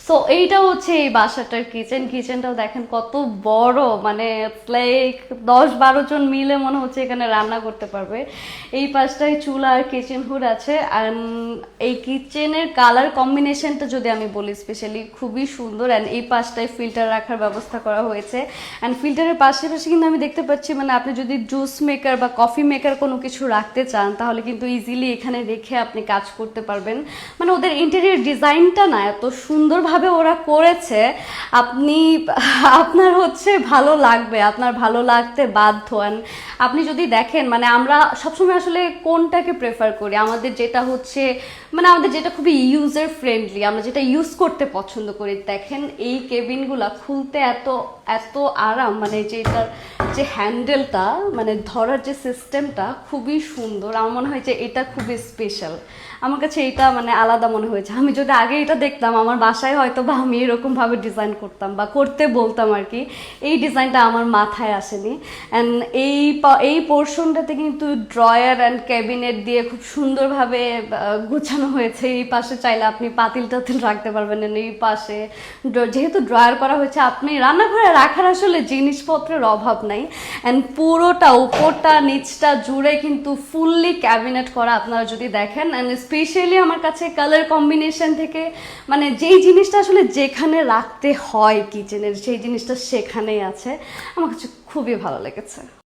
So এইটা হচ্ছে এই বাসাটার কিচেনটাও দেখেন কত বড়, মানে লাইক 10-12 জন মিলে মনে হচ্ছে এখানে রান্না করতে পারবে। এই পাশটায় চুলা আর কিচেন হুড আছে। আর এই কিচেনের কালার কম্বিনেশনটা যদি আমি বলি স্পেশালি খুবই সুন্দর। অ্যান্ড এই পাশটায় ফিল্টার রাখার ব্যবস্থা করা হয়েছে। অ্যান্ড ফিল্টারের পাশাপাশি কিন্তু আমি দেখতে পাচ্ছি মানে আপনি যদি জুস মেকার বা কফি মেকার কোনো কিছু রাখতে চান তাহলে কিন্তু ইজিলি এখানে রেখে আপনি কাজ করতে পারবেন। মানে ওদের ইন্টেরিয়র ডিজাইনটা না এত সুন্দরভাবে ওরা করেছে, আপনি আপনার হচ্ছে ভালো লাগবে, আপনার ভালো লাগতে বাধ্য। And আপনি যদি দেখেন মানে আমরা সবসময় আসলে কোনটাকে প্রেফার করি, আমাদের যেটা হচ্ছে মানে আমাদের যেটা খুবই ইউজার ফ্রেন্ডলি, আমরা যেটা ইউজ করতে পছন্দ করি। দেখেন এই কেবিনগুলা খুলতে এত এত আরাম, মানে যেটার যে হ্যান্ডেলটা মানে ধরার যে সিস্টেমটা খুবই সুন্দর। আমার মনে হয় যে এটা খুবই স্পেশাল, আমার কাছে এটা মানে আলাদা মনে হয়েছে। আমি যদি আগে এটা দেখতাম আমার বাসায় হয়তো বা আমি এরকমভাবে ডিজাইন করতাম বা করতে বলতাম আর কি, এই ডিজাইনটা আমার মাথায় আসেনি। অ্যান্ড এই পোর্শনটাতে কিন্তু ড্রয়ার অ্যান্ড ক্যাবিনেট দিয়ে খুব সুন্দরভাবে গোছানো হয়েছে। এই পাশে চাইলে আপনি পাতিল টাতিল রাখতে পারবেন। এই পাশে যেহেতু ড্রয়ার করা হয়েছে, আপনি রান্নাঘরে রাখার আসলে জিনিসপত্রের অভাব নাই। অ্যান্ড পুরোটা উপরটা নিচটা জুড়ে কিন্তু ফুললি ক্যাবিনেট করা আপনারা যদি দেখেন। অ্যান্ড স্পেশালি আমার কাছে কালার কম্বিনেশন থেকে মানে যেই জিনিসটা আসলে যেখানে রাখতে হয় কিচেনের সেই জিনিসটা সেখানেই আছে, আমার কাছে খুবই ভালো লেগেছে।